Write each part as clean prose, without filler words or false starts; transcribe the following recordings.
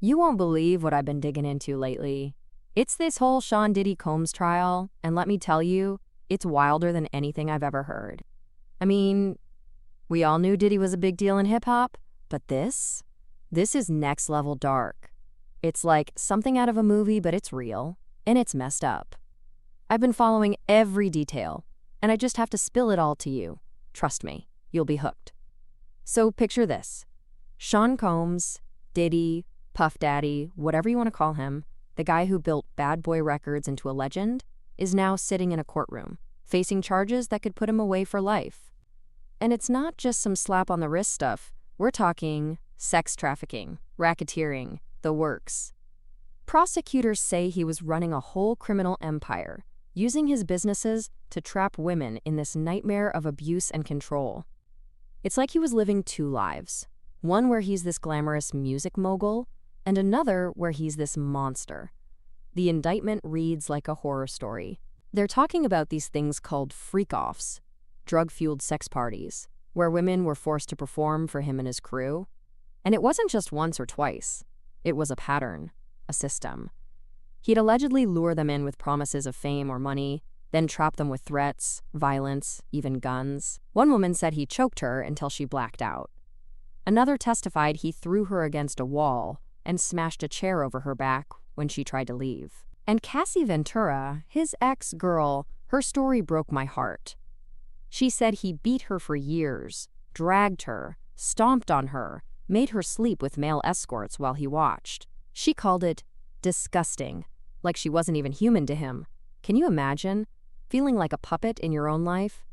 You won't believe what I've been digging into lately. It's this whole Sean Diddy Combs trial, and let me tell you, it's wilder than anything I've ever heard. I mean, we all knew Diddy was a big deal in hip-hop, but this is next level dark. It's like something out of a movie, but it's real, and it's messed up. I've been following every detail, and I just have to spill it all to you. Trust me, you'll be hooked. So picture this. Sean Combs, Diddy, Puff Daddy, whatever you want to call him, the guy who built Bad Boy Records into a legend, is now sitting in a courtroom, facing charges that could put him away for life. And it's not just some slap on the wrist stuff. We're talking sex trafficking, racketeering, the works. Prosecutors say he was running a whole criminal empire, using his businesses to trap women in this nightmare of abuse and control. It's like he was living two lives, one where he's this glamorous music mogul, and another where he's this monster. The indictment reads like a horror story. They're talking about these things called freak-offs, drug-fueled sex parties, where women were forced to perform for him and his crew. And it wasn't just once or twice. It was a pattern, a system. He'd allegedly lure them in with promises of fame or money, then trap them with threats, violence, even guns. One woman said he choked her until she blacked out. Another testified he threw her against a wall and smashed a chair over her back when she tried to leave. And Cassie Ventura, his ex-girl, her story broke my heart. She said he beat her for years, dragged her, stomped on her, made her sleep with male escorts while he watched. She called it disgusting, like she wasn't even human to him. Can you imagine feeling like a puppet in your own life?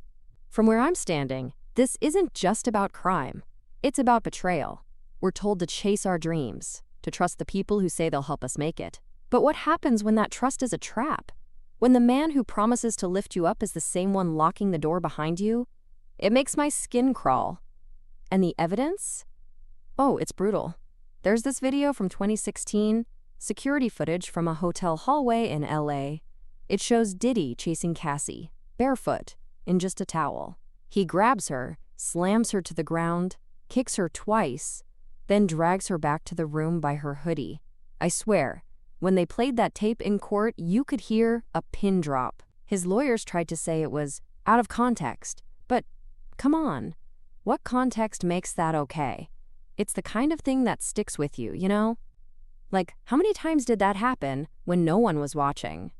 From where I'm standing, this isn't just about crime. It's about betrayal. We're told to chase our dreams, to trust the people who say they'll help us make it. But what happens when that trust is a trap? When the man who promises to lift you up is the same one locking the door behind you? It makes my skin crawl. And the evidence? Oh, it's brutal. There's this video from 2016, security footage from a hotel hallway in LA. It shows Diddy chasing Cassie, barefoot, in just a towel. He grabs her, slams her to the ground, kicks her twice, then drags her back to the room by her hoodie. I swear, when they played that tape in court, you could hear a pin drop. His lawyers tried to say it was out of context, but come on, what context makes that okay? It's the kind of thing that sticks with you, you know? Like, how many times did that happen when no one was watching?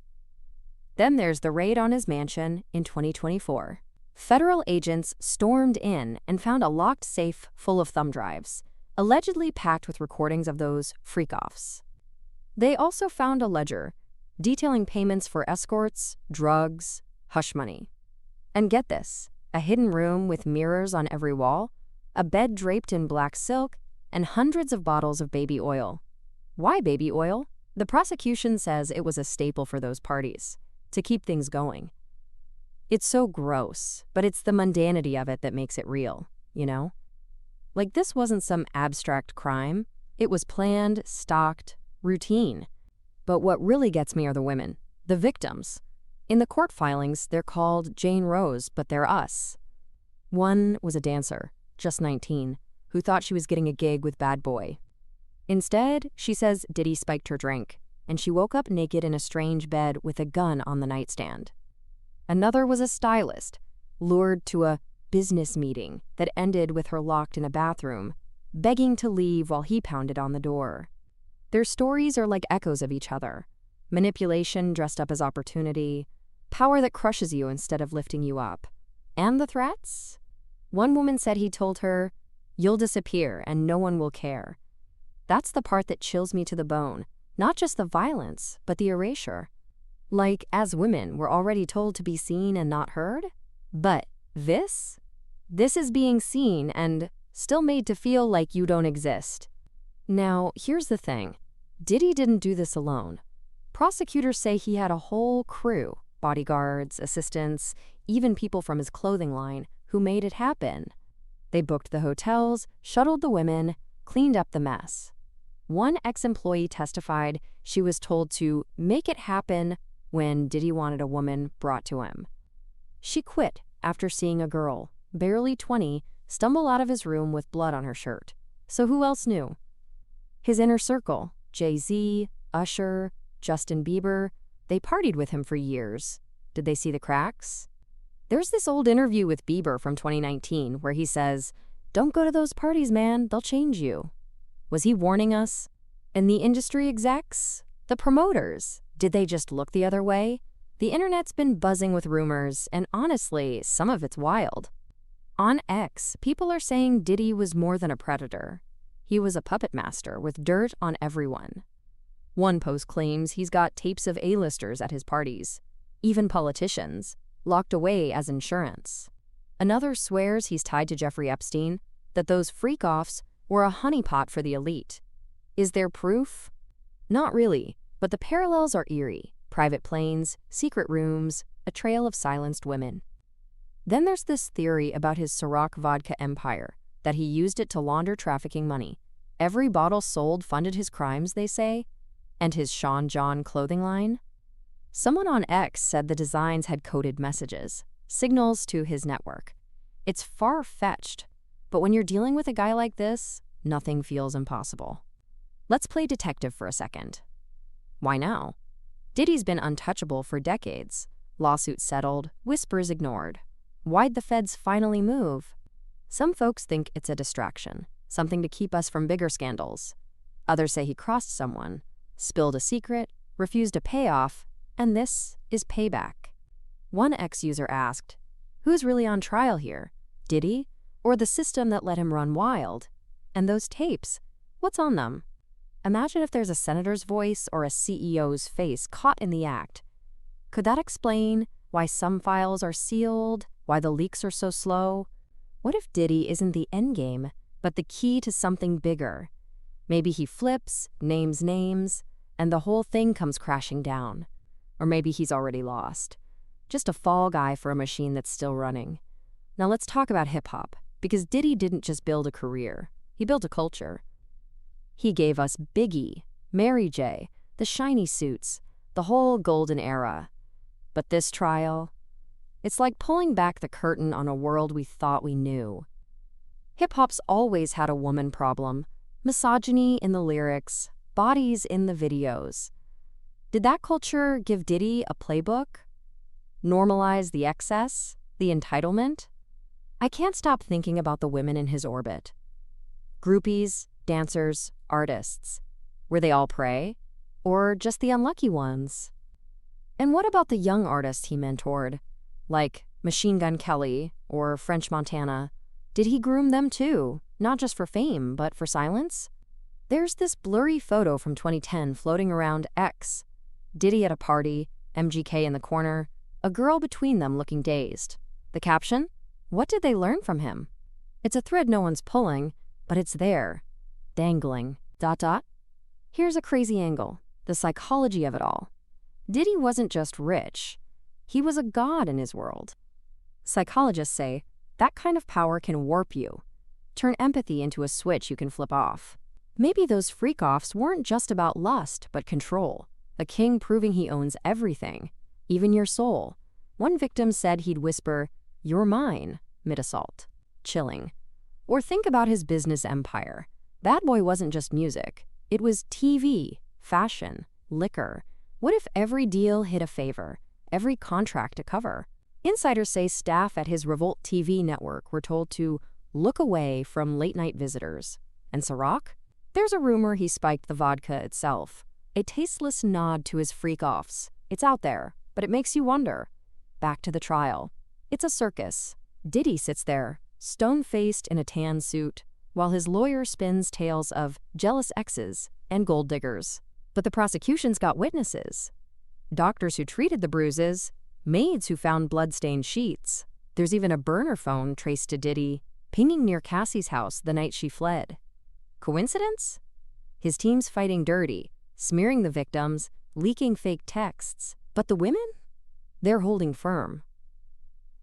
Then there's the raid on his mansion in 2024. Federal agents stormed in and found a locked safe full of thumb drives, allegedly packed with recordings of those freak-offs. They also found a ledger detailing payments for escorts, drugs, hush money. And get this, a hidden room with mirrors on every wall, a bed draped in black silk, and hundreds of bottles of baby oil. Why baby oil? The prosecution says it was a staple for those parties, to keep things going. It's so gross, but it's the mundanity of it that makes it real, you know? Like, this wasn't some abstract crime. It was planned, stalked, routine. But what really gets me are the women, the victims. In the court filings, they're called Jane Rose, but they're us. One was a dancer, just 19, who thought she was getting a gig with Bad Boy. Instead, she says Diddy spiked her drink, and she woke up naked in a strange bed with a gun on the nightstand. Another was a stylist, lured to a business meeting that ended with her locked in a bathroom, begging to leave while he pounded on the door. Their stories are like echoes of each other. Manipulation dressed up as opportunity, power that crushes you instead of lifting you up. And the threats? One woman said he told her, "You'll disappear and no one will care." That's the part that chills me to the bone. Not just the violence, but the erasure. Like, as women, we're already told to be seen and not heard. But this is being seen and still made to feel like you don't exist. Now, here's the thing. Diddy didn't do this alone. Prosecutors say he had a whole crew, bodyguards, assistants, even people from his clothing line, who made it happen. They booked the hotels, shuttled the women, cleaned up the mess. One ex-employee testified she was told to make it happen when Diddy wanted a woman brought to him. She quit after seeing a girl, barely 20, stumble out of his room with blood on her shirt. So who else knew? His inner circle, Jay-Z, Usher, Justin Bieber, they partied with him for years. Did they see the cracks? There's this old interview with Bieber from 2019 where he says, "Don't go to those parties, man, they'll change you." Was he warning us? And the industry execs? The promoters? Did they just look the other way? The internet's been buzzing with rumors, and honestly, some of it's wild. On X, people are saying Diddy was more than a predator. He was a puppet master with dirt on everyone. One post claims he's got tapes of A-listers at his parties, even politicians, locked away as insurance. Another swears he's tied to Jeffrey Epstein, that those freak-offs were a honeypot for the elite. Is there proof? Not really, but the parallels are eerie. Private planes, secret rooms, a trail of silenced women. Then there's this theory about his Ciroc vodka empire, that he used it to launder trafficking money. Every bottle sold funded his crimes, they say. And his Sean John clothing line? Someone on X said the designs had coded messages, signals to his network. It's far-fetched, but when you're dealing with a guy like this, nothing feels impossible. Let's play detective for a second. Why now? Diddy's been untouchable for decades. Lawsuits settled, whispers ignored. Why'd the feds finally move? Some folks think it's a distraction, something to keep us from bigger scandals. Others say he crossed someone, spilled a secret, refused a payoff, and this is payback. One ex-user asked, who's really on trial here? Diddy, or the system that let him run wild? And those tapes, what's on them? Imagine if there's a senator's voice or a CEO's face caught in the act. Could that explain why some files are sealed, why the leaks are so slow? What if Diddy isn't the endgame, but the key to something bigger? Maybe he flips, names names, and the whole thing comes crashing down. Or maybe he's already lost. Just a fall guy for a machine that's still running. Now let's talk about hip-hop, because Diddy didn't just build a career, he built a culture. He gave us Biggie, Mary J., the shiny suits, the whole golden era. But this trial, it's like pulling back the curtain on a world we thought we knew. Hip-hop's always had a woman problem, misogyny in the lyrics, bodies in the videos. Did that culture give Diddy a playbook? Normalize the excess, the entitlement? I can't stop thinking about the women in his orbit. Groupies, dancers, artists. Were they all prey? Or just the unlucky ones? And what about the young artists he mentored, like Machine Gun Kelly or French Montana? Did he groom them too, not just for fame, but for silence? There's this blurry photo from 2010 floating around X. Diddy at a party, MGK in the corner, a girl between them looking dazed. The caption? What did they learn from him? It's a thread no one's pulling, but it's there. Dangling. ... Here's a crazy angle, the psychology of it all. Diddy wasn't just rich. He was a god in his world. Psychologists say that kind of power can warp you, turn empathy into a switch you can flip off. Maybe those freak-offs weren't just about lust, but control. A king proving he owns everything, even your soul. One victim said he'd whisper, "You're mine," mid-assault. Chilling. Or think about his business empire. Bad Boy wasn't just music. It was TV, fashion, liquor. What if every deal hit a favor, every contract a cover? Insiders say staff at his Revolt TV network were told to look away from late-night visitors. And Ciroc? There's a rumor he spiked the vodka itself. A tasteless nod to his freak-offs. It's out there, but it makes you wonder. Back to the trial. It's a circus. Diddy sits there, stone-faced in a tan suit, while his lawyer spins tales of jealous exes and gold diggers. But the prosecution's got witnesses. Doctors who treated the bruises, maids who found blood-stained sheets. There's even a burner phone traced to Diddy, pinging near Cassie's house the night she fled. Coincidence? His team's fighting dirty, smearing the victims, leaking fake texts. But the women? They're holding firm.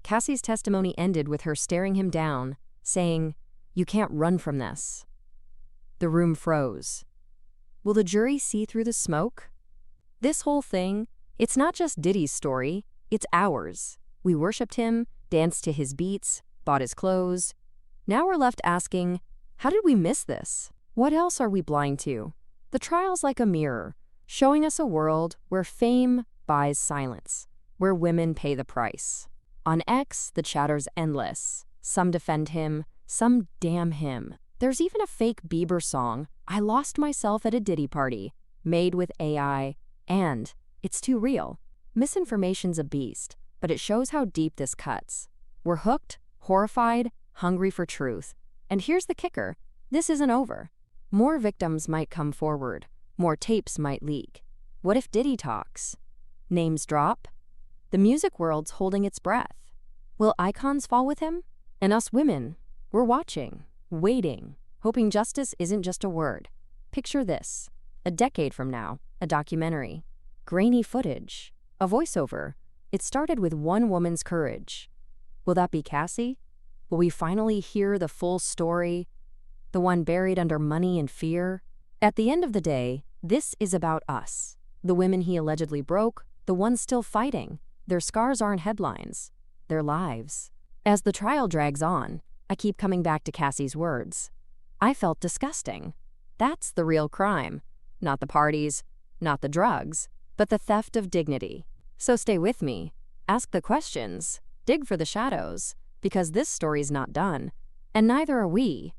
Cassie's testimony ended with her staring him down, saying, "You can't run from this." The room froze. Will the jury see through the smoke? This whole thing, it's not just Diddy's story, it's ours. We worshipped him, danced to his beats, bought his clothes. Now we're left asking, how did we miss this? What else are we blind to? The trial's like a mirror, showing us a world where fame buys silence, where women pay the price. On X, the chatter's endless. Some defend him, some damn him. There's even a fake Bieber song, I Lost Myself at a Diddy Party, made with AI, and it's too real. Misinformation's a beast, but it shows how deep this cuts. We're hooked, horrified, hungry for truth. And here's the kicker, this isn't over. More victims might come forward, more tapes might leak. What if Diddy talks? Names drop? The music world's holding its breath. Will icons fall with him? And us women, we're watching, waiting, hoping justice isn't just a word. Picture this, a decade from now, a documentary. Grainy footage, a voiceover. It started with one woman's courage. Will that be Cassie? Will we finally hear the full story? The one buried under money and fear? At the end of the day, this is about us. The women he allegedly broke, the ones still fighting. Their scars aren't headlines, their lives. As the trial drags on, I keep coming back to Cassie's words. I felt disgusting. That's the real crime. Not the parties, not the drugs, but the theft of dignity. So stay with me, ask the questions, dig for the shadows, because this story's not done, and neither are we.